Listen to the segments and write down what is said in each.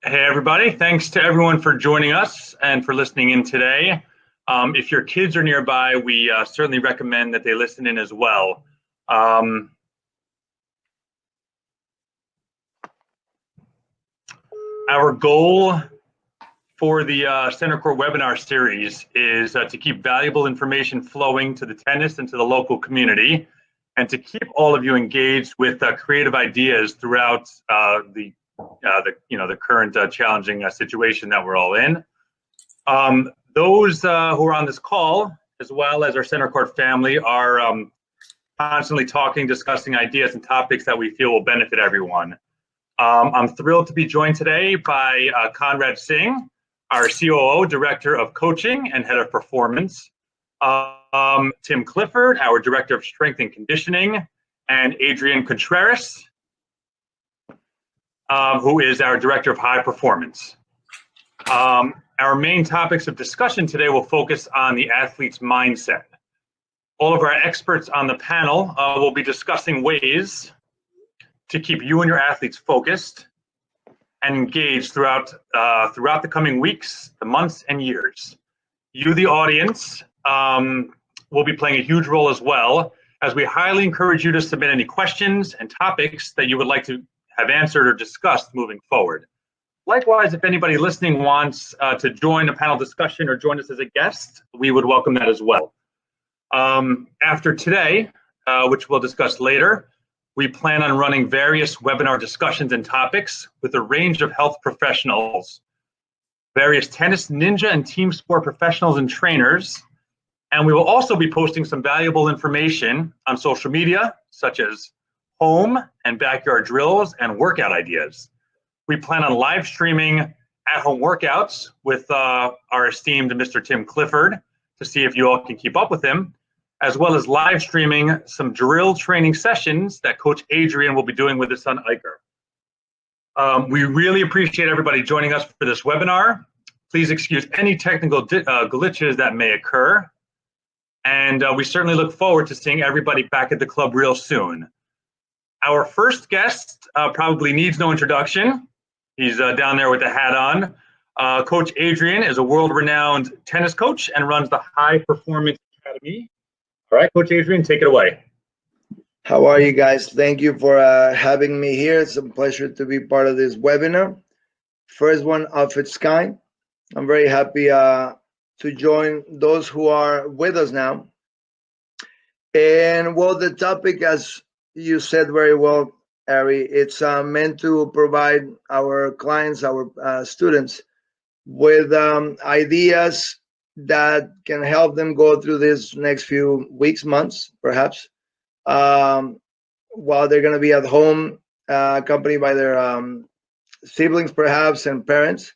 Hey, everybody. Thanks to everyone for joining us and for listening in today. If your kids are nearby, we certainly recommend that they listen in as well. Our goal for the Centercourt Webinar Series is to keep valuable information flowing to the tennis and to the local community, and to keep all of you engaged with creative ideas throughout the current challenging situation that we're all in. Those who are on this call, as well as our Centercourt family, are constantly talking, discussing ideas and topics that we feel will benefit everyone. I'm thrilled to be joined today by Conrad Singh, our COO, Director of Coaching and Head of Performance, Tim Clifford, our Director of Strength and Conditioning, and Adrian Contreras, who is our Director of High Performance. Our main topics of discussion today will focus on the athlete's mindset. All of our experts on the panel will be discussing ways to keep you and your athletes focused and engaged throughout the coming weeks, the months, and years. You, the audience, will be playing a huge role as well, as we highly encourage you to submit any questions and topics that you would like to have answered or discussed moving forward. Likewise, if anybody listening wants to join a panel discussion or join us as a guest, we would welcome that as well. After today, which we'll discuss later, we plan on running various webinar discussions and topics with a range of health professionals, various tennis ninja and team sport professionals and trainers, and we will also be posting some valuable information on social media, such as home and backyard drills and workout ideas. We plan on live streaming at-home workouts with our esteemed Mr. Tim Clifford to see if you all can keep up with him, as well as live streaming some drill training sessions that Coach Adrian will be doing with his son Iker. We really appreciate everybody joining us for this webinar. Please excuse any technical glitches that may occur. And we certainly look forward to seeing everybody back at the club real soon. Our first guest probably needs no introduction. He's down there with the hat on. Coach Adrian is a world-renowned tennis coach and runs the High Performance Academy. All right, Coach Adrian, take it away. How are you guys? Thank you for having me here. It's a pleasure to be part of this webinar. First one of its kind. I'm very happy to join those who are with us now. And well, the topic, as you said very well, Ari, it's meant to provide our clients, our students, with ideas that can help them go through this next few weeks, months, perhaps, while they're going to be at home, accompanied by their siblings, perhaps, and parents.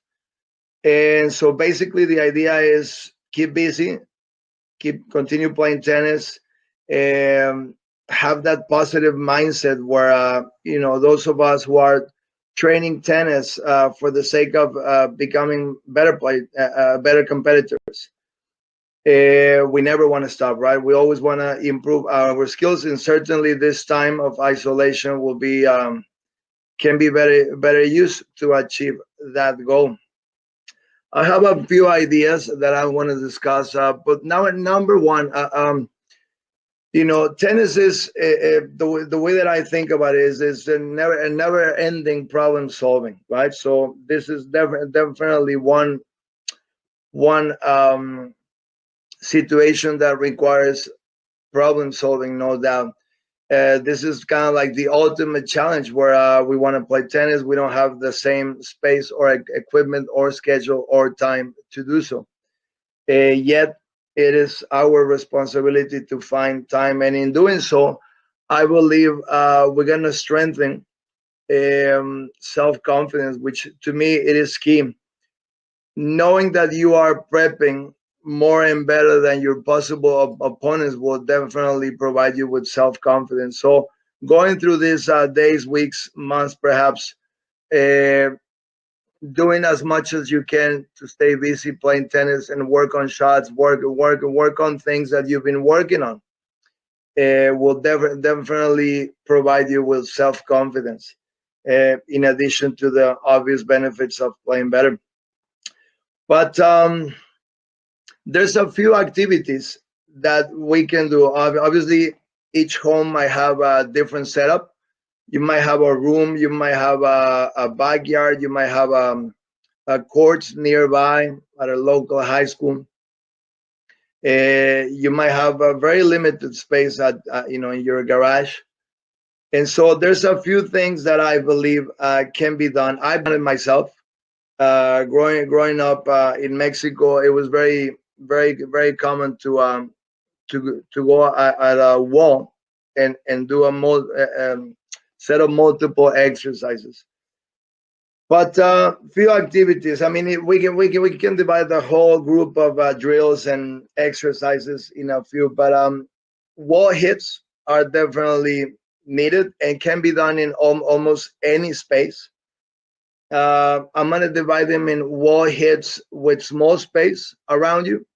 And so basically the idea is keep busy, continue playing tennis, and have that positive mindset where, those of us who are training tennis for the sake of becoming better competitors, we never want to stop, right? We always want to improve our skills, and certainly this time of isolation will be can be better used to achieve that goal. I have a few ideas that I want to discuss, but now at number one, tennis is the way that I think about it is a never-ending problem solving, right? So this is definitely one situation that requires problem solving, no doubt. This is kind of like the ultimate challenge where we want to play tennis. We don't have the same space or equipment or schedule or time to do so. Yet it is our responsibility to find time. And in doing so, I believe we're going to strengthen self-confidence, which to me, it is key. Knowing that you are prepping more and better than your possible opponents will definitely provide you with self-confidence. So going through these days, weeks, months, perhaps, doing as much as you can to stay busy playing tennis and work on shots, work on things that you've been working on, will definitely provide you with self-confidence. in addition to the obvious benefits of playing better. But there's a few activities that we can do. Obviously, each home might have a different setup. You might have a room, you might have a backyard, you might have a courts nearby at a local high school. You might have a very limited space at in your garage. And so there's a few things that I believe can be done. I've done it myself. Growing up in Mexico, it was very common to go at a wall and do a set of multiple exercises. But few activities. I mean, we can divide the whole group of drills and exercises in a few. But wall hits are definitely needed and can be done in almost any space. I'm gonna divide them in wall hits with small space around you,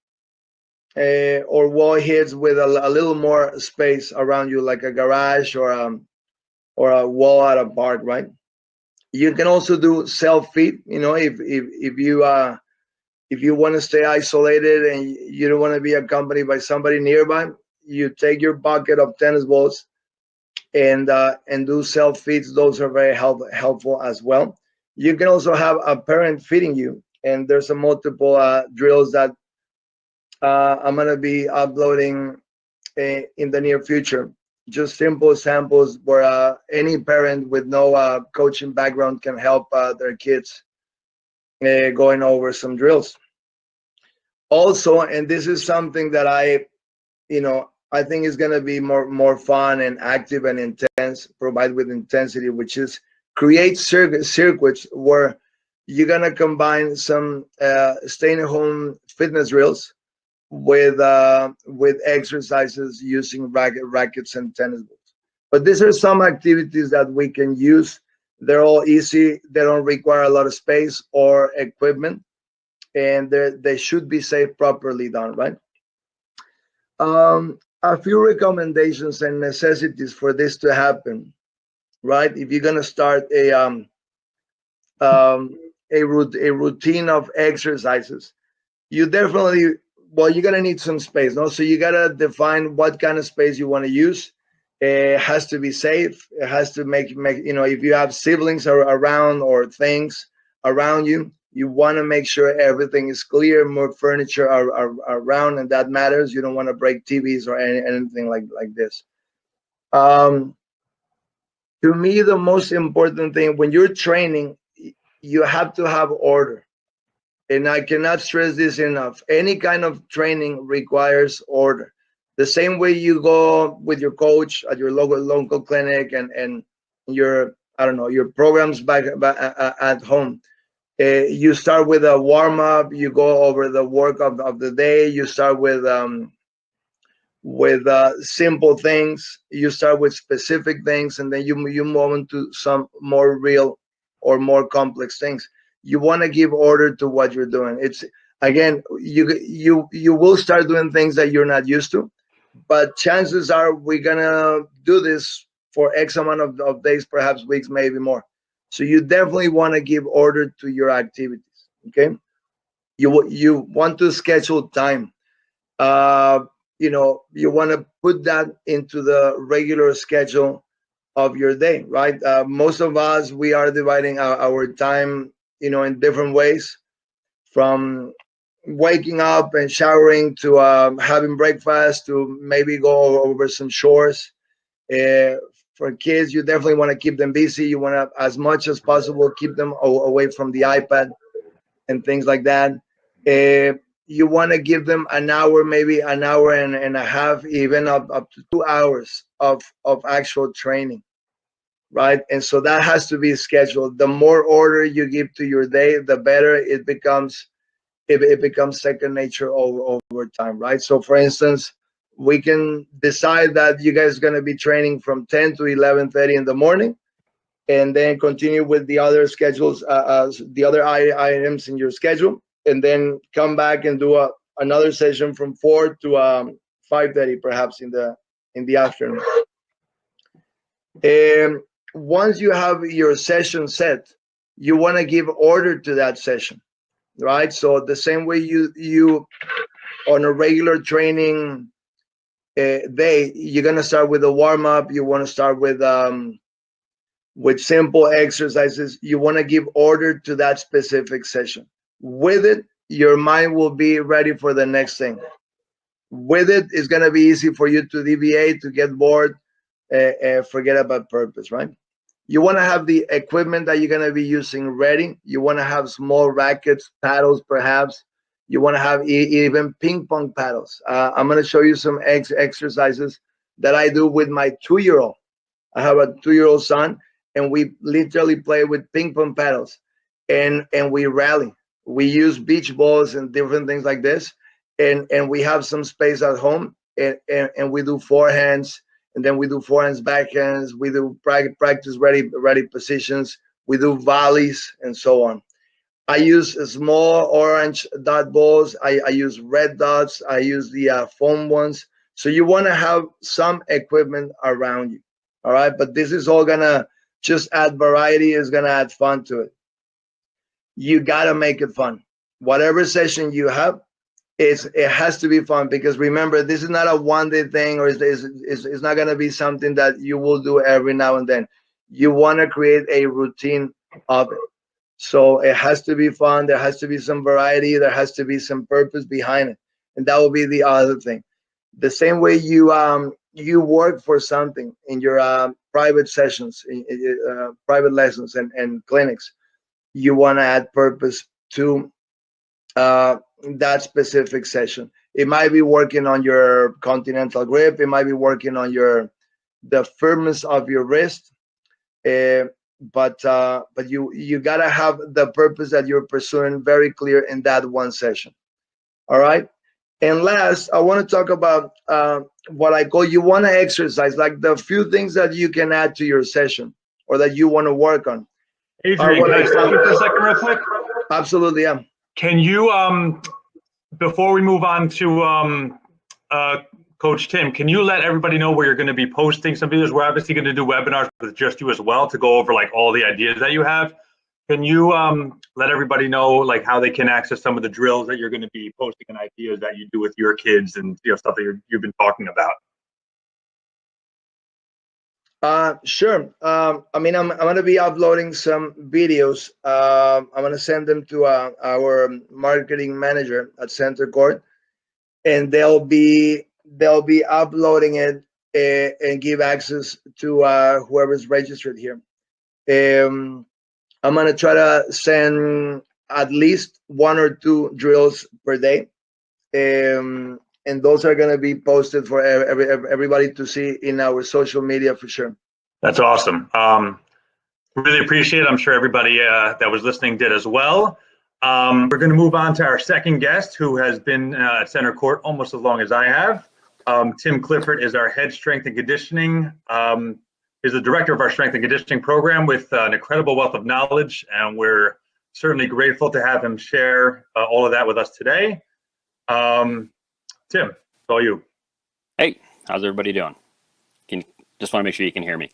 or wall hits with a little more space around you, like a garage or a wall at a park, right? You can also do self-feed. If you want to stay isolated and you don't want to be accompanied by somebody nearby, you take your bucket of tennis balls and do self-feeds. Those are very helpful as well. You can also have a parent feeding you, and there's a multiple drills that I'm gonna be uploading in the near future. Just simple samples where any parent with no coaching background can help their kids going over some drills. Also, and this is something that I think is going to be more fun and active and intense, provide with intensity, which is create circuits where you're going to combine some stay-at-home fitness drills with exercises using rackets and tennis balls. But these are some activities that we can use. They're all easy. They don't require a lot of space or equipment, and they should be safe, properly done, right? A few recommendations and necessities for this to happen, right? If you're gonna start a routine of exercises, you definitely, well, you're gonna need some space, no? So you gotta define what kind of space you want to use. It has to be safe. It has to make if you have siblings around or things around you, you want to make sure everything is clear, more furniture around, and that matters. You don't want to break TVs or anything like this. To me, the most important thing when you're training, you have to have order. And I cannot stress this enough. Any kind of training requires order. The same way you go with your coach at your local clinic and your, I don't know, your programs back at home. You start with a warm up. You go over the work of the day. You start with simple things. You start with specific things, and then you move into some more real or more complex things. You want to give order to what you're doing. It's, again, you will start doing things that you're not used to, but chances are we're gonna do this for X amount of days, perhaps weeks, maybe more. So you definitely want to give order to your activities. Okay, you want to schedule time. You want to put that into the regular schedule of your day, right? Most of us, we are dividing our time, in different ways, from waking up and showering to having breakfast to maybe go over some chores. For kids, you definitely want to keep them busy. You want to, as much as possible, keep them away from the iPad and things like that. You want to give them an hour, maybe an hour and a half, even up to 2 hours of actual training, right? And so that has to be scheduled. The more order you give to your day, the better it becomes. It becomes second nature over time, right? So for instance, we can decide that you guys are going to be training from 10 to 11:30 in the morning, and then continue with the other schedules, the other items in your schedule, and then come back and do another session from 4 to 5:30, perhaps in the afternoon. once you have your session set, you want to give order to that session, right? So the same way you on a regular training day, you're gonna start with a warm up. You want to start with simple exercises. You want to give order to that specific session. With it, your mind will be ready for the next thing. With it, it's gonna be easy for you to deviate, to get bored, forget about purpose, right? You want to have the equipment that you're going to be using ready. You want to have small rackets, paddles, perhaps. You want to have even ping pong paddles. I'm going to show you some exercises that I do with my 2-year-old. I have a 2-year-old son, and we literally play with ping pong paddles, and we rally. We use beach balls and different things like this, and we have some space at home, and we do forehands, and then we do forehands, backhands. We do practice ready positions. We do volleys and so on. I use small orange dot balls. I use red dots. I use the foam ones. So you want to have some equipment around you. All right. But this is all going to just add variety, is going to add fun to it. You got to make it fun. Whatever session you have, it has to be fun, because remember, this is not a one-day thing, or it's not going to be something that you will do every now and then. You want to create a routine of it. So it has to be fun. There has to be some variety. There has to be some purpose behind it. And that will be the other thing. The same way you work for something in your private sessions, private lessons and clinics, you want to add purpose to that specific session. It might be working on your continental grip. It might be working on the firmness of your wrist. But you gotta have the purpose that you're pursuing very clear in that one session. All right. And last, I want to talk about what I call, you want to exercise, like the few things that you can add to your session or that you want to work on. Adrian, can I stop you for a second real quick? Absolutely, yeah. Can you, before we move on to Coach Tim, can you let everybody know where you're going to be posting some videos? We're obviously going to do webinars with just you as well to go over like all the ideas that you have. Can you let everybody know like how they can access some of the drills that you're going to be posting and ideas that you do with your kids and stuff that you've been talking about? Sure. I mean, I'm going to be uploading some videos. I'm going to send them to our marketing manager at Centercourt, and they'll be uploading it and give access to whoever's registered here. I'm going to try to send at least 1 or 2 drills per day. And those are going to be posted for everybody to see in our social media for sure. That's awesome. Really appreciate it. I'm sure everybody that was listening did as well. We're going to move on to our second guest, who has been at Centercourt almost as long as I have. Tim Clifford is our head strength and conditioning. Is the director of our strength and conditioning program with an incredible wealth of knowledge, and we're certainly grateful to have him share all of that with us today. Tim, it's all you. Hey, how's everybody doing? Just want to make sure you can hear me.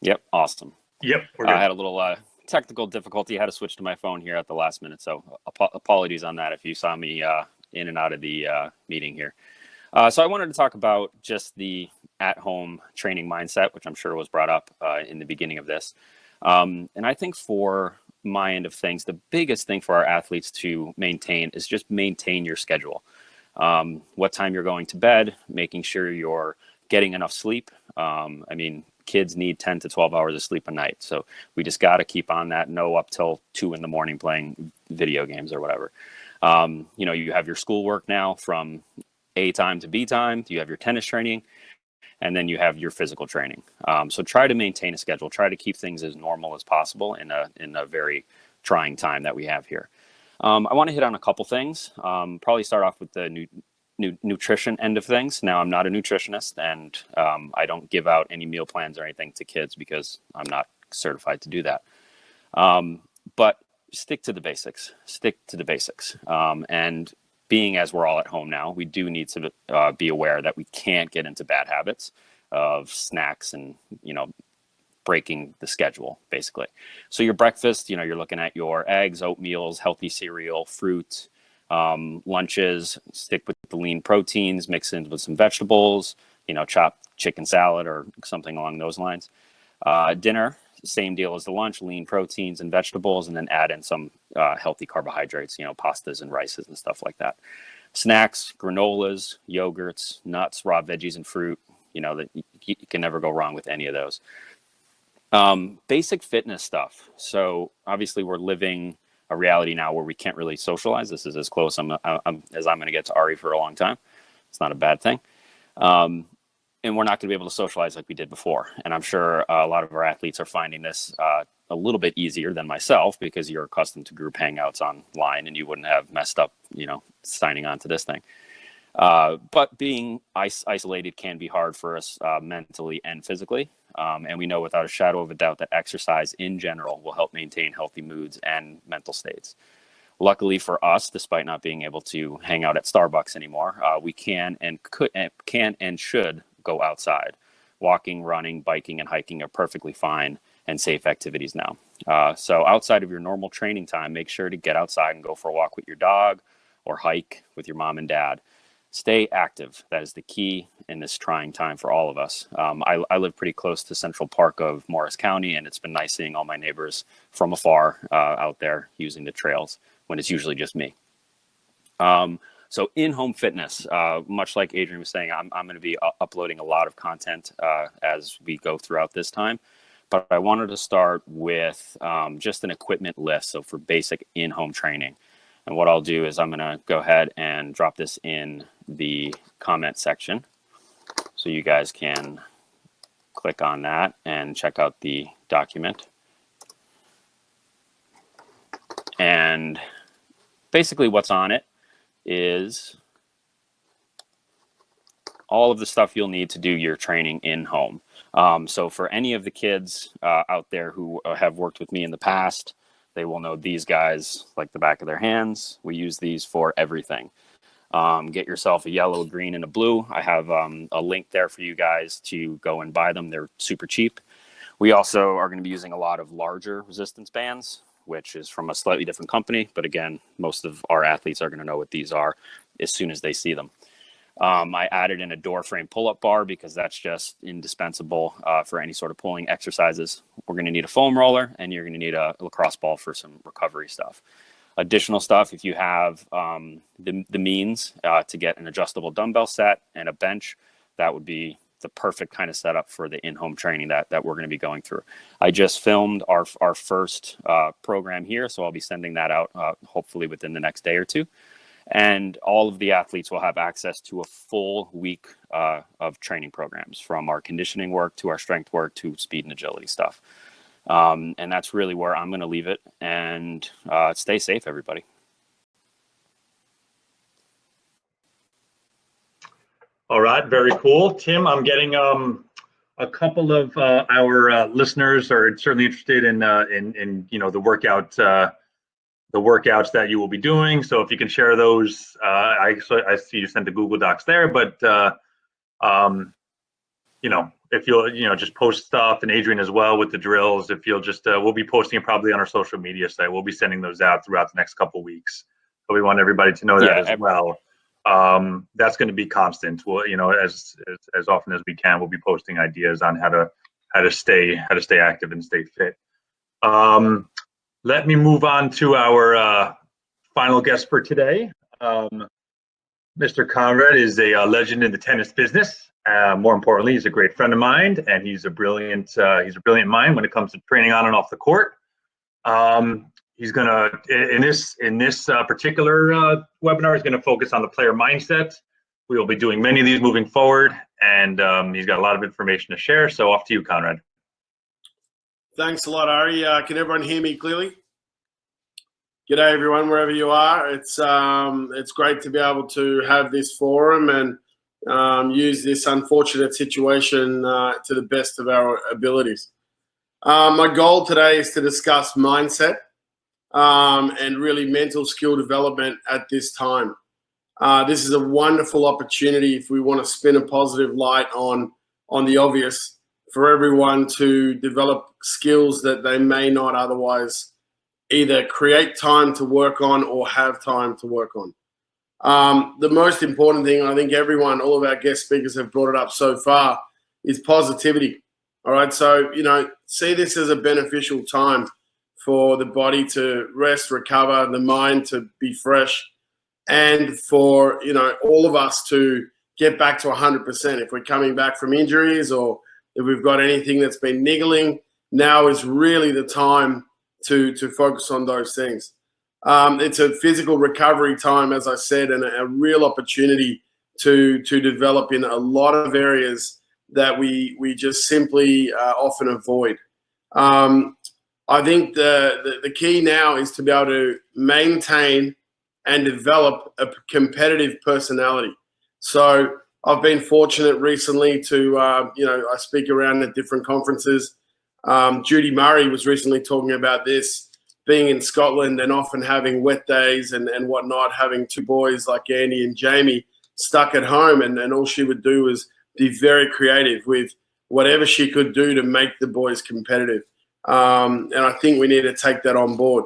Yep, awesome. Yep, we're good. I had a little technical difficulty. I had to switch to my phone here at the last minute, so apologies on that if you saw me in and out of the meeting here. So I wanted to talk about just the at-home training mindset, which I'm sure was brought up in the beginning of this. And I think for my end of things, the biggest thing for our athletes to maintain is just maintain your schedule. What time you're going to bed, making sure you're getting enough sleep. I mean, kids need 10 to 12 hours of sleep a night. So we just got to keep on that. No up till 2 in the morning playing video games or whatever. You know, you have your schoolwork now from A time to B time. You have your tennis training, and then you have your physical training. So try to maintain a schedule. Try to keep things as normal as possible in a very trying time that we have here. I want to hit on a couple things. Probably start off with the nutrition end of things. Now, I'm not a nutritionist, and I don't give out any meal plans or anything to kids because I'm not certified to do that. But stick to the basics. Stick to the basics. And being as we're all at home now, we do need to be aware that we can't get into bad habits of snacks and, you know, breaking the schedule, basically. So your breakfast, you know, you're looking at your eggs, oatmeals, healthy cereal, fruit. Lunches, stick with the lean proteins, mix in with some vegetables, you know, chopped chicken salad or something along those lines. Dinner, same deal as the lunch, lean proteins and vegetables, and then add in some healthy carbohydrates, you know, pastas and rices and stuff like that. Snacks, granolas, yogurts, nuts, raw veggies, and fruit. You know, that you can never go wrong with any of those. Basic fitness stuff. So obviously we're living a reality now where we can't really socialize. This is as close as I'm going to get to Ari for a long time. It's not a bad thing. And we're not going to be able to socialize like we did before. And I'm sure a lot of our athletes are finding this a little bit easier than myself, because you're accustomed to group hangouts online and you wouldn't have messed up, you know, signing on to this thing. But being isolated can be hard for us mentally and physically. And we know without a shadow of a doubt that exercise in general will help maintain healthy moods and mental states. Luckily for us, despite not being able to hang out at Starbucks anymore, we can and should go outside. Walking, running, biking, and hiking are perfectly fine and safe activities now. So outside of your normal training time, make sure to get outside and go for a walk with your dog or hike with your mom and dad. Stay active. That is the key in this trying time for all of us. I live pretty close to Central Park of Morris County, and it's been nice seeing all my neighbors from afar out there using the trails when it's usually just me. So in-home fitness, much like Adrian was saying, I'm going to be uploading a lot of content as we go throughout this time. But I wanted to start with just an equipment list. So for basic in-home training. And what I'll do is I'm going to go ahead and drop this in the comment section so you guys can click on that and check out the document. And basically what's on it is all of the stuff you'll need to do your training in home. So for any of the kids out there who have worked with me in the past, they will know these guys like the back of their hands. We use these for everything. Get yourself a yellow, a green, and a blue. I have a link there for you guys to go and buy them. They're super cheap. We also are going to be using a lot of larger resistance bands, which is from a slightly different company. But again, most of our athletes are going to know what these are as soon as they see them. I added in a door frame pull-up bar because that's just indispensable for any sort of pulling exercises. We're going to need a foam roller, and you're going to need a lacrosse ball for some recovery stuff. Additional stuff, if you have the means to get an adjustable dumbbell set and a bench, that would be the perfect kind of setup for the in-home training that we're going to be going through. I just filmed our first program here, so I'll be sending that out hopefully within the next day or two. And all of the athletes will have access to a full week of training programs, from our conditioning work to our strength work to speed and agility stuff. And that's really where I'm going to leave it. And stay safe, everybody. All right, very cool. Tim, I'm getting a couple of our listeners are certainly interested in you know, the workouts that you will be doing. So if you can share those, I see you sent the Google Docs there, but you know, if you'll, you know, just post stuff, and Adrian as well with the drills, if you'll just, we'll be posting it probably on our social media site. We'll be sending those out throughout the next couple of weeks. So we want everybody to know that as well. That's going to be constant. Well, you know, as often as we can, we'll be posting ideas on how to stay active and stay fit. Let me move on to our final guest for today. Mr. Conrad is a legend in the tennis business. More importantly, he's a great friend of mine, and he's a brilliant mind when it comes to training on and off the court. He's gonna in this particular webinar, he's gonna focus on the player mindset. We will be doing many of these moving forward, and he's got a lot of information to share. So off to you, Conrad. Thanks a lot, Ari. Can everyone hear me clearly? G'day, everyone, wherever you are. It's great to be able to have this forum and use this unfortunate situation to the best of our abilities. My goal today is to discuss mindset and really mental skill development at this time. This is a wonderful opportunity if we want to spin a positive light on the obvious for everyone to develop skills that they may not otherwise either create time to work on or have time to work on. The most important thing, I think everyone, all of our guest speakers have brought it up so far, is positivity. All right, so, see this as a beneficial time for the body to rest, recover, the mind to be fresh, and for, all of us to get back to 100%. If we're coming back from injuries or if we've got anything that's been niggling, now is really the time to focus on those things. It's a physical recovery time, as I said, and a real opportunity to develop in a lot of areas that we just simply often avoid. I think the key now is to be able to maintain and develop a competitive personality. So I've been fortunate recently to, I speak around at different conferences. Judy Murray was recently talking about this, being in Scotland and often having wet days and whatnot, having two boys like Andy and Jamie stuck at home, and all she would do was be very creative with whatever she could do to make the boys competitive. And I think we need to take that on board.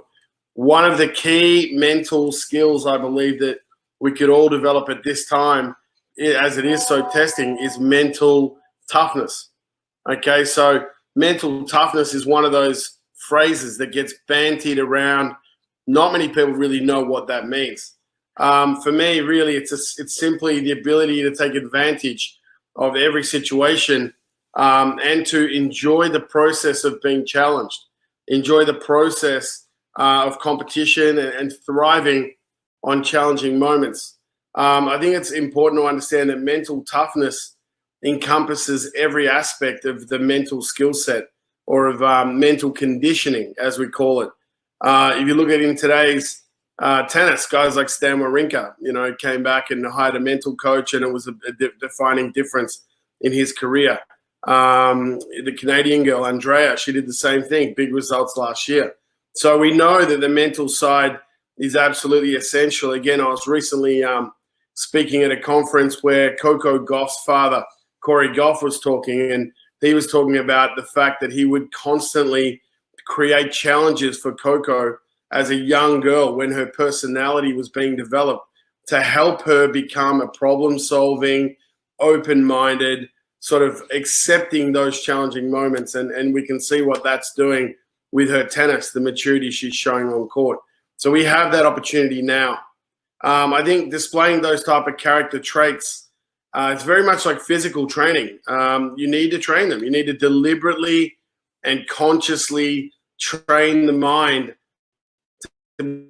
One of the key mental skills I believe that we could all develop at this time, as it is so testing, is mental toughness. Okay, so mental toughness is one of those phrases that gets bandied around. Not many people really know what that means. For me, really, it's simply the ability to take advantage of every situation and to enjoy the process of being challenged, enjoy the process of competition and thriving on challenging moments. I think it's important to understand that mental toughness encompasses every aspect of the mental skill set, or of mental conditioning, as we call it. If you look at in today's tennis, guys like Stan Wawrinka, came back and hired a mental coach, and it was a defining difference in his career. The Canadian girl, Andrea, she did the same thing, big results last year. So we know that the mental side is absolutely essential. Again, I was recently speaking at a conference where Coco Gauff's father, Corey Gauff, was talking, and he was talking about the fact that he would constantly create challenges for Coco as a young girl when her personality was being developed, to help her become a problem-solving, open-minded, sort of accepting those challenging moments. And we can see what that's doing with her tennis, the maturity she's showing on court. So we have that opportunity now. I think displaying those type of character traits, it's very much like physical training. You need to train them. You need to deliberately and consciously train the mind to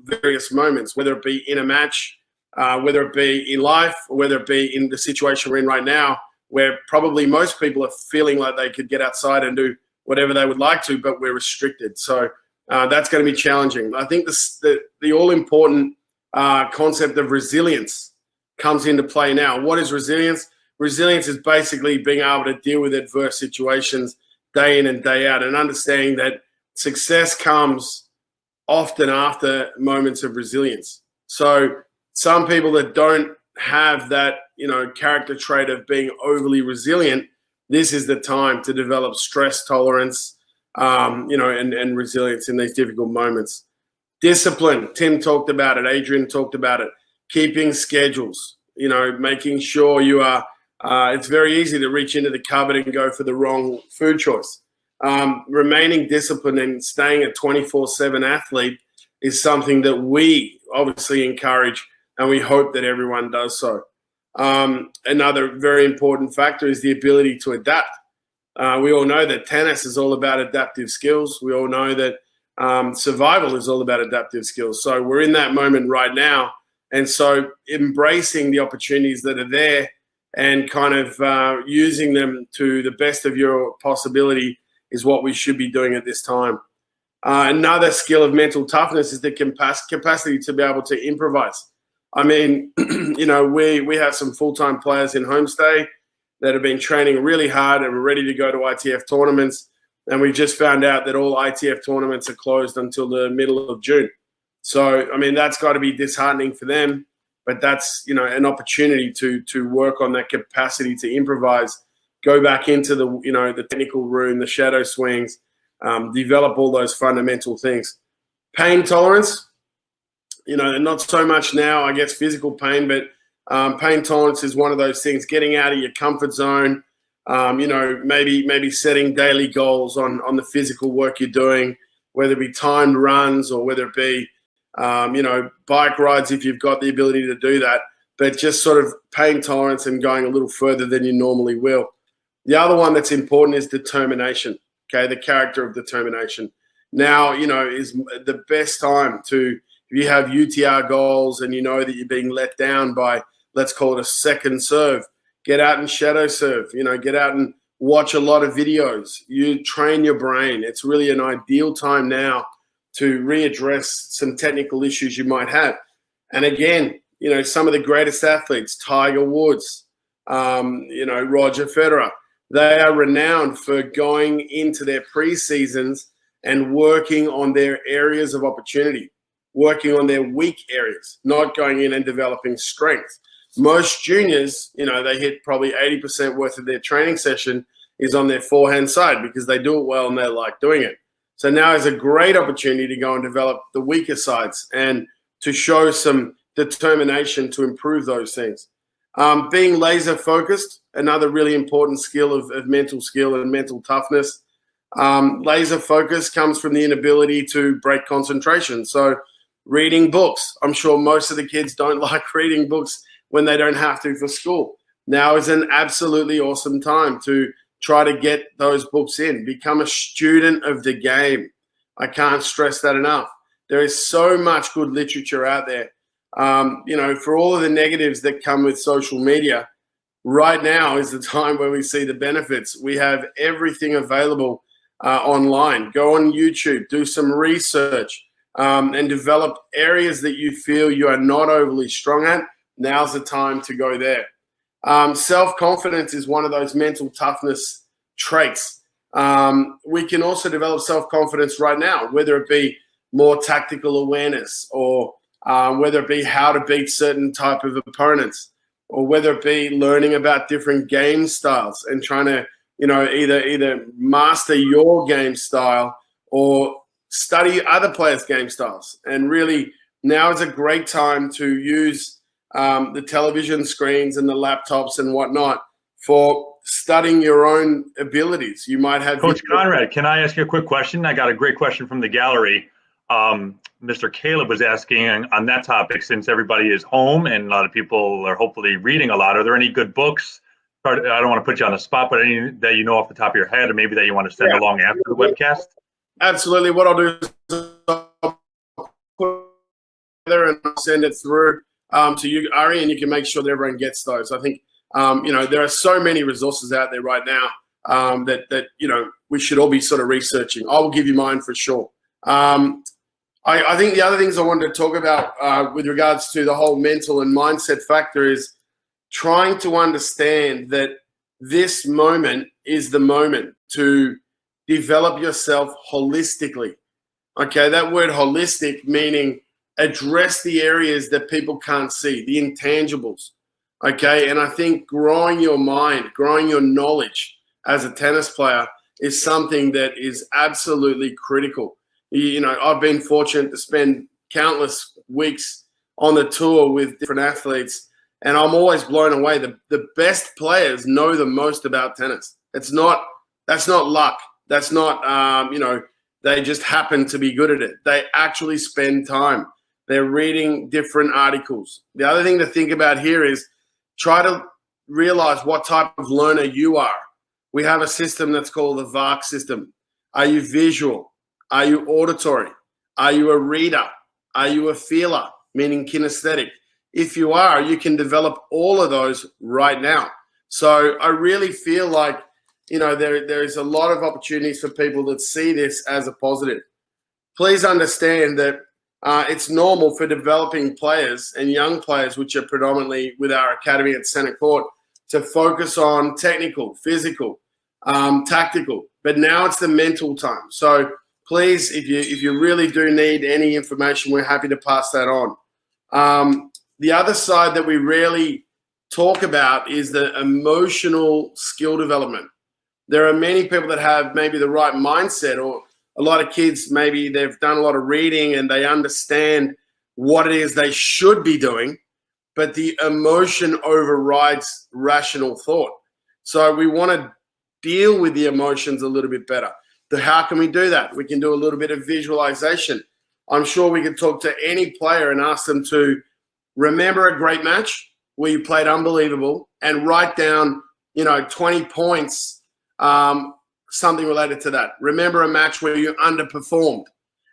various moments, whether it be in a match, whether it be in life, or whether it be in the situation we're in right now, where probably most people are feeling like they could get outside and do whatever they would like to, but we're restricted. So that's going to be challenging. I think the all-important concept of resilience comes into play now. What is resilience? Resilience is basically being able to deal with adverse situations day in and day out, and understanding that success comes often after moments of resilience. So some people that don't have that, character trait of being overly resilient, this is the time to develop stress tolerance, and resilience in these difficult moments. Discipline, Tim talked about it, Adrian talked about it. Keeping schedules, making sure you are, it's very easy to reach into the cupboard and go for the wrong food choice. Remaining disciplined and staying a 24/7 athlete is something that we obviously encourage, and we hope that everyone does so. Another very important factor is the ability to adapt. We all know that tennis is all about adaptive skills. We all know that survival is all about adaptive skills. So we're in that moment right now. And so embracing the opportunities that are there and kind of using them to the best of your possibility is what we should be doing at this time. Another skill of mental toughness is the capacity to be able to improvise. I mean, we have some full-time players in homestay that have been training really hard and are ready to go to ITF tournaments. And we just found out that all ITF tournaments are closed until the middle of June. So, I mean, that's got to be disheartening for them. But that's, an opportunity to work on that capacity to improvise go back into the technical room, the shadow swings, develop all those fundamental things. Pain tolerance, not so much now, I guess, physical pain, but pain tolerance is one of those things, getting out of your comfort zone, maybe setting daily goals on the physical work you're doing, whether it be timed runs or whether it be, bike rides if you've got the ability to do that, but just sort of pain tolerance and going a little further than you normally will. The other one that's important is determination, okay, the character of determination. Now, is the best time to, if you have UTR goals and you know that you're being let down by, let's call it a second serve, get out and shadow serve, get out and watch a lot of videos. You train your brain. It's really an ideal time now to readdress some technical issues you might have. And again, some of the greatest athletes, Tiger Woods, Roger Federer, they are renowned for going into their pre-seasons and working on their areas of opportunity, working on their weak areas, not going in and developing strength. Most juniors, they hit probably 80% worth of their training session is on their forehand side because they do it well and they like doing it. So now is a great opportunity to go and develop the weaker sides and to show some determination to improve those things. Being laser focused, another really important skill of mental skill and mental toughness. Laser focus comes from the inability to break concentration. So reading books. I'm sure most of the kids don't like reading books when they don't have to for school. Now is an absolutely awesome time to try to get those books in. Become a student of the game. I can't stress that enough. There is so much good literature out there. For all of the negatives that come with social media, right now is the time where we see the benefits. We have everything available online. Go on YouTube, do some research, and develop areas that you feel you are not overly strong at. Now's the time to go there. Self-confidence is one of those mental toughness traits. We can also develop self-confidence right now, whether it be more tactical awareness or whether it be how to beat certain type of opponents, or whether it be learning about different game styles and trying to, either master your game style or study other players' game styles. And really now is a great time to use the television screens and the laptops and whatnot for studying your own abilities. You might have— Coach Conrad, can I ask you a quick question? I got a great question from the gallery. Mr. Caleb was asking on that topic, since everybody is home and a lot of people are hopefully reading a lot, are there any good books? I don't want to put you on the spot, but any that you know off the top of your head, or maybe that you want to send along after the webcast? Absolutely. What I'll do is I'll put it together and I'll send it through to you, Ari, and you can make sure that everyone gets those. I think, there are so many resources out there right now that we should all be sort of researching. I will give you mine for sure. I think the other things I wanted to talk about with regards to the whole mental and mindset factor is trying to understand that this moment is the moment to develop yourself holistically. Okay, that word holistic meaning address the areas that people can't see, the intangibles. Okay, and I think growing your mind, growing your knowledge as a tennis player is something that is absolutely critical. I've been fortunate to spend countless weeks on the tour with different athletes, and I'm always blown away. The best players know the most about tennis. That's not luck. That's not, they just happen to be good at it. They actually spend time. They're reading different articles. The other thing to think about here is try to realize what type of learner you are. We have a system that's called the VARC system. Are you visual? Are you auditory? Are you a reader? Are you a feeler, meaning kinesthetic? If you are, you can develop all of those right now. So I really feel like, there is a lot of opportunities for people that see this as a positive. Please understand that it's normal for developing players and young players, which are predominantly with our academy at Centercourt, to focus on technical, physical, tactical. But now it's the mental time. So please, if you really do need any information, we're happy to pass that on. The other side that we rarely talk about is the emotional skill development. There are many people that have maybe the right mindset, or a lot of kids, maybe they've done a lot of reading and they understand what it is they should be doing, but the emotion overrides rational thought. So we want to deal with the emotions a little bit better. So how can we do that? We can do a little bit of visualization. I'm sure we could talk to any player and ask them to remember a great match where you played unbelievable and write down, 20 points, something related to that. Remember a match where you underperformed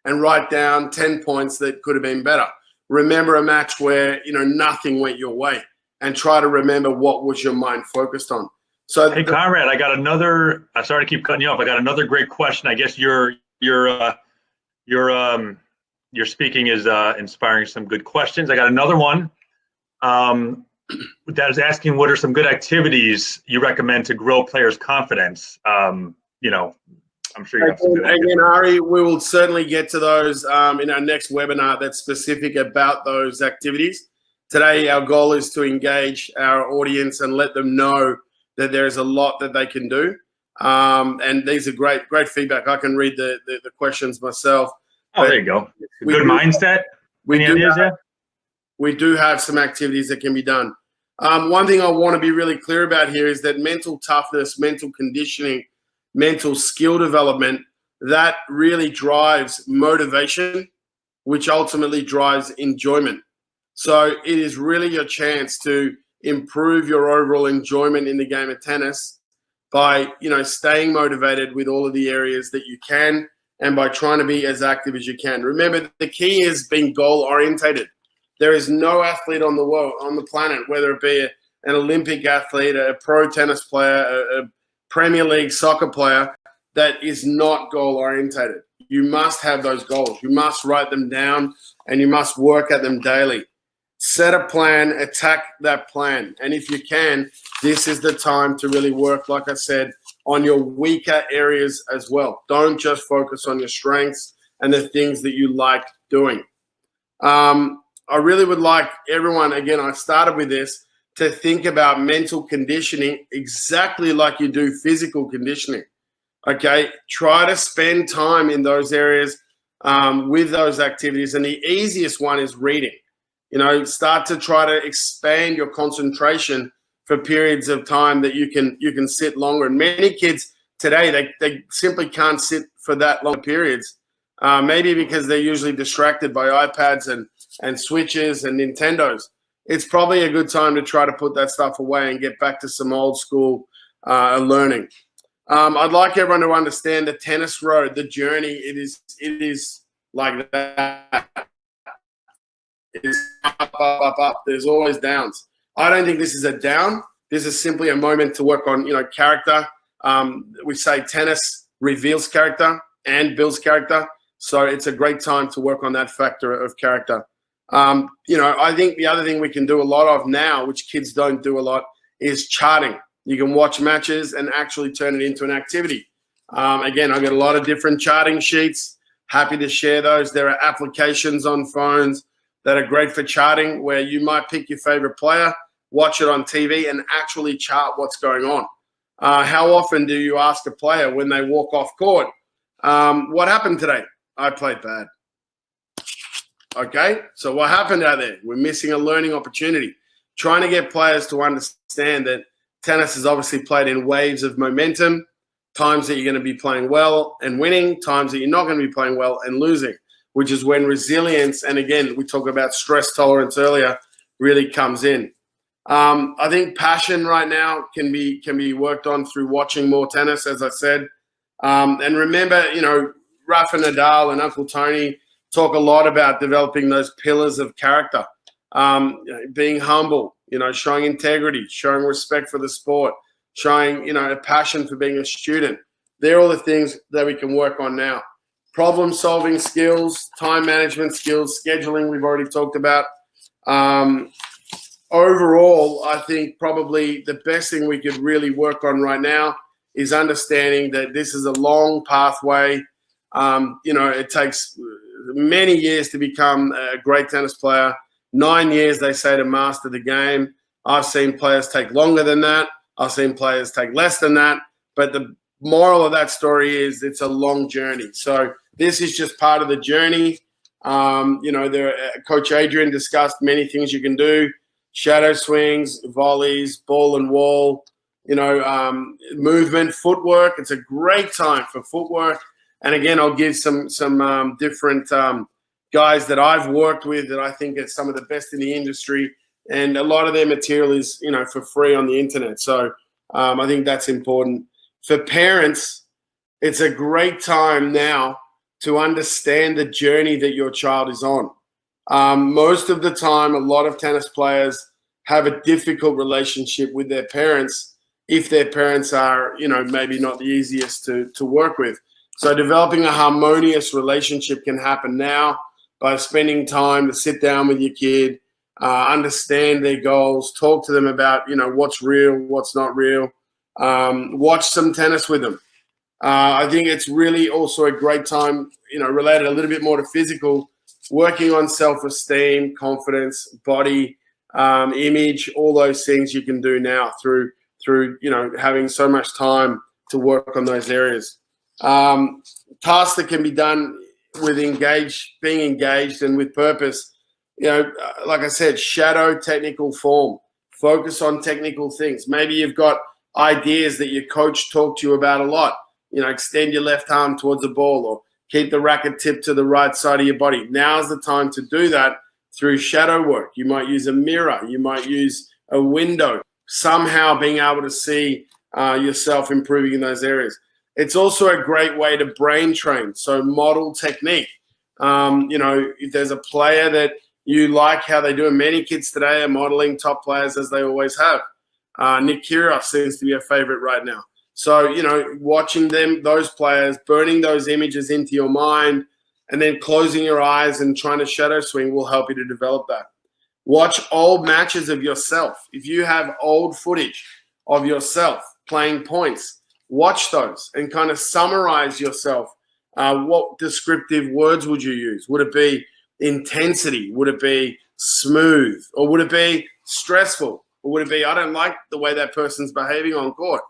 and write down 10 points that could have been better. Remember a match where, nothing went your way, and try to remember what was your mind focused on. So, hey, Conrad, I got another. Sorry to keep cutting you off. I got another great question. I guess your speaking is inspiring some good questions. I got another one that is asking, what are some good activities you recommend to grow players' confidence? I'm sure you have some good ideas. Again, Ari, we will certainly get to those in our next webinar that's specific about those activities. Today, our goal is to engage our audience and let them know that there is a lot that they can do. And these are great feedback. I can read the questions myself. Oh, there you go. Good mindset. Any ideas, yeah? We do have some activities that can be done. One thing I want to be really clear about here is that mental toughness, mental conditioning, mental skill development, that really drives motivation, which ultimately drives enjoyment. So it is really your chance to improve your overall enjoyment in the game of tennis by, staying motivated with all of the areas that you can, and by trying to be as active as you can. Remember, the key is being goal-orientated. There is no athlete on the planet, whether it be an Olympic athlete, a pro tennis player, a Premier League soccer player, that is not goal-orientated. You must have those goals. You must write them down, and you must work at them daily. Set a plan, attack that plan. And if you can, this is the time to really work, like I said, on your weaker areas as well. Don't just focus on your strengths and the things that you like doing. I really would like everyone, again, I started with this, to think about mental conditioning exactly like you do physical conditioning. Okay, try to spend time in those areas with those activities. And the easiest one is reading. Start to try to expand your concentration for periods of time that you can sit longer. And many kids today, they simply can't sit for that long periods. Maybe because they're usually distracted by iPads and Switches and Nintendos. It's probably a good time to try to put that stuff away and get back to some old school learning. I'd like everyone to understand the tennis road, the journey. It is like that. It's up. There's always downs. I don't think this is a down. This is simply a moment to work on, character. We say tennis reveals character and builds character. So it's a great time to work on that factor of character. I think the other thing we can do a lot of now, which kids don't do a lot, is charting. You can watch matches and actually turn it into an activity. Again, I've got a lot of different charting sheets. Happy to share those. There are applications on phones that are great for charting, where you might pick your favorite player, watch it on TV, and actually chart what's going on. How often do you ask a player when they walk off court, what happened today? I played bad. Okay, so what happened out there? We're missing a learning opportunity. Trying to get players to understand that tennis is obviously played in waves of momentum, times that you're going to be playing well and winning, times that you're not going to be playing well and losing, which is when resilience, and again, we talked about stress tolerance earlier, really comes in. I think passion right now can be worked on through watching more tennis, as I said. And remember, Rafa Nadal and Uncle Tony talk a lot about developing those pillars of character, being humble, showing integrity, showing respect for the sport, showing, a passion for being a student. They're all the things that we can work on now. Problem-solving skills, time management skills, scheduling we've already talked about. Overall, I think probably the best thing we could really work on right now is understanding that this is a long pathway. It takes many years to become a great tennis player. 9 years, they say, to master the game. I've seen players take longer than that. I've seen players take less than that. But the moral of that story is it's a long journey. So this is just part of the journey. Coach Adrian discussed many things you can do: shadow swings, volleys, ball and wall, movement, footwork. It's a great time for footwork. And again, I'll give some different guys that I've worked with that I think are some of the best in the industry. And a lot of their material is, for free on the internet. So I think that's important. For parents, it's a great time now to understand the journey that your child is on. Most of the time, a lot of tennis players have a difficult relationship with their parents if their parents are, maybe not the easiest to work with. So developing a harmonious relationship can happen now by spending time to sit down with your kid, understand their goals, talk to them about, what's real, what's not real, watch some tennis with them. I think it's really also a great time, related a little bit more to physical, working on self-esteem, confidence, body, image, all those things you can do now through having so much time to work on those areas. Tasks that can be done with being engaged and with purpose. Like I said, shadow technical form, focus on technical things. Maybe you've got ideas that your coach talked to you about a lot. Extend your left arm towards the ball or keep the racket tipped to the right side of your body. Now's the time to do that through shadow work. You might use a mirror. You might use a window, somehow being able to see yourself improving in those areas. It's also a great way to brain train. So model technique. If there's a player that you like how they do, and many kids today are modeling top players as they always have. Nick Kyrgios seems to be a favorite right now. So, watching those players, burning those images into your mind, and then closing your eyes and trying to shadow swing will help you to develop that. Watch old matches of yourself. If you have old footage of yourself playing points, watch those and kind of summarize yourself. What descriptive words would you use? Would it be intensity? Would it be smooth? Or would it be stressful? Or would it be, I don't like the way that person's behaving on court?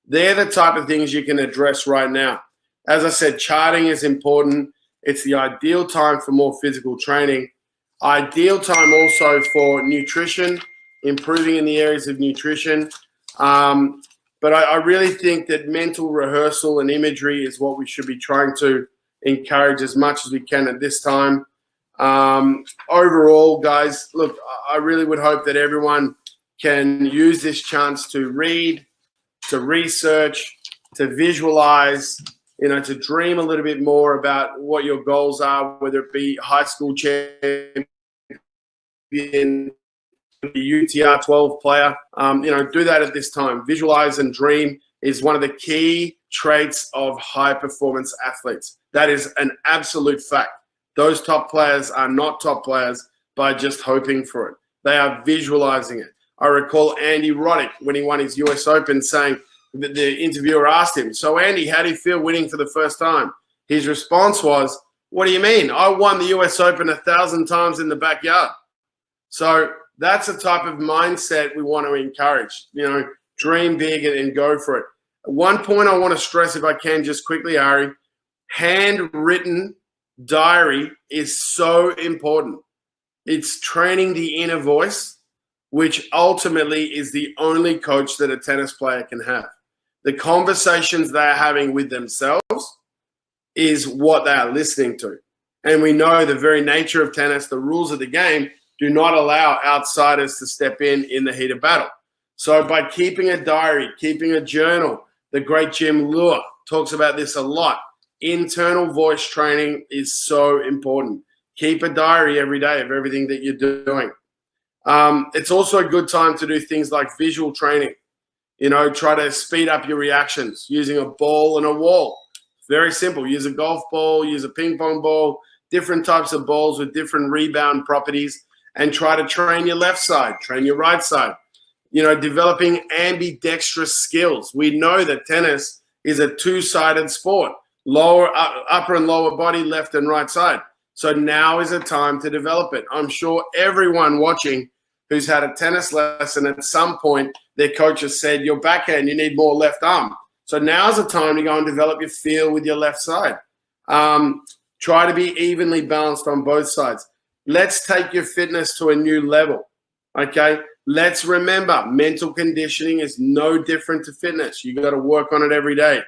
They're the type of things you can address right now. As I said, charting is important. It's the ideal time for more physical training. Ideal time also for nutrition, improving in the areas of nutrition. But I really think that mental rehearsal and imagery is what we should be trying to encourage as much as we can at this time. Overall, guys, look, I really would hope that everyone can use this chance to read, to research, to visualize, to dream a little bit more about what your goals are, whether it be high school champion, the UTR 12 player. Do that at this time. Visualize and dream is one of the key traits of high performance athletes. That is an absolute fact. Those top players are not top players by just hoping for it. They are visualizing it. I recall Andy Roddick when he won his US Open saying, the interviewer asked him, "So Andy, how do you feel winning for the first time?" His response was, "What do you mean? I won the US Open 1,000 times in the backyard." So that's the type of mindset we want to encourage. Dream big and go for it. One point I want to stress, if I can, just quickly, Ari, handwritten diary is so important. It's training the inner voice, which ultimately is the only coach that a tennis player can have. The conversations they're having with themselves is what they are listening to. And we know the very nature of tennis, the rules of the game, do not allow outsiders to step in the heat of battle. So by keeping a diary, keeping a journal, the great Jim Lure talks about this a lot. Internal voice training is so important. Keep a diary every day of everything that you're doing. It's also a good time to do things like visual training. Try to speed up your reactions using a ball and a wall. Very simple. Use a golf ball, use a ping pong ball, different types of balls with different rebound properties, and try to train your left side, train your right side. Developing ambidextrous skills. We know that tennis is a two-sided sport, upper and lower body, left and right side. So now is a time to develop it. I'm sure everyone watching who's had a tennis lesson. At some point, their coach has said, your backhand, you need more left arm. So now's the time to go and develop your feel with your left side. Try to be evenly balanced on both sides. Let's take your fitness to a new level, okay? Let's remember, mental conditioning is no different to fitness. You got to work on it every day.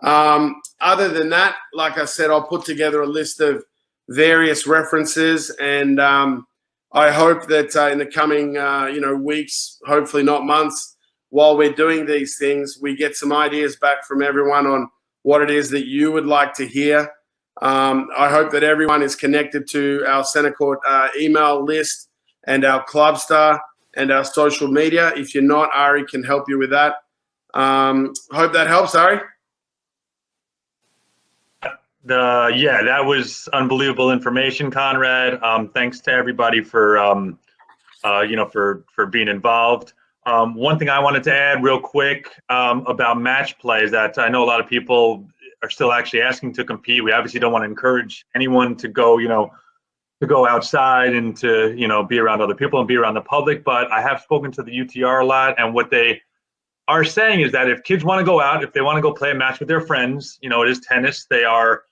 Other than that, like I said, I'll put together a list of various references, and I hope that in the coming weeks, hopefully not months, while we're doing these things, we get some ideas back from everyone on what it is that you would like to hear. I hope that everyone is connected to our Centercourt email list and our Clubstar and our social media. If you're not, Ari can help you with that. Hope that helps, Ari. Yeah, that was unbelievable information, Conrad. Thanks to everybody for for being involved. One thing I wanted to add real quick about match play is that I know a lot of people are still actually asking to compete. We obviously don't want to encourage anyone to go, to go outside and to, be around other people and be around the public. But I have spoken to the UTR a lot, and what they are saying is that if kids want to go out, if they want to go play a match with their friends, it is tennis. They are,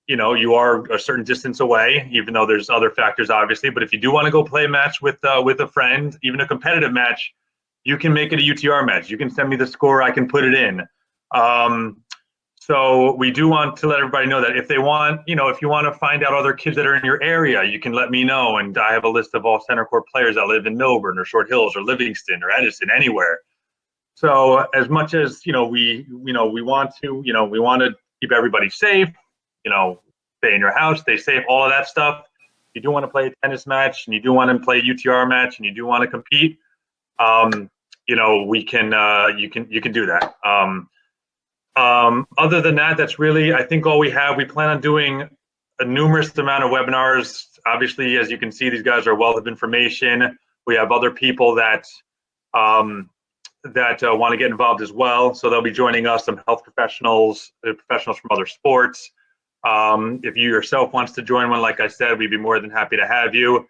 you are a certain distance away, even though there's other factors, obviously. But if you do want to go play a match with a friend, even a competitive match, you can make it a UTR match. You can send me the score. I can put it in. So we do want to let everybody know that if they want, if you want to find out other kids that are in your area, you can let me know. And I have a list of all Centercourt players that live in Milburn or Short Hills or Livingston or Edison, anywhere. So as much as, we want to keep everybody safe, stay in your house, stay safe, all of that stuff. You do want to play a tennis match, and you do want to play a UTR match, and you do want to compete, we can, you can do that. Other than that, that's really, I think, all we have. We plan on doing a numerous amount of webinars. Obviously, as you can see, these guys are a wealth of information. We have other people that want to get involved as well. So they'll be joining us, some health professionals, professionals from other sports. If you yourself wants to join one, like I said, we'd be more than happy to have you.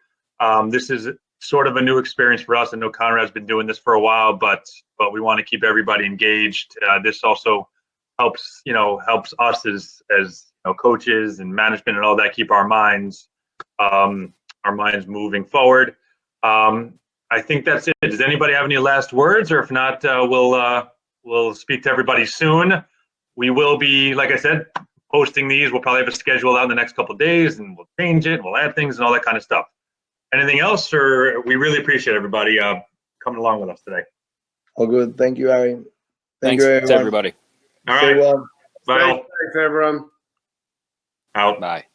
This is sort of a new experience for us. I know Conrad's been doing this for a while, but we want to keep everybody engaged. This also helps us as coaches and management and all that, keep our minds moving forward. I think that's it. Does anybody have any last words? Or if not, we'll speak to everybody soon. We will be, like I said, posting these. We'll probably have a schedule out in the next couple of days, and we'll change it. We'll add things and all that kind of stuff. Anything else? Or we really appreciate everybody coming along with us today. All good. Thank you, Ari. Thanks to everybody. All Stay right. well. Bye. Thanks, everyone. Out. Bye.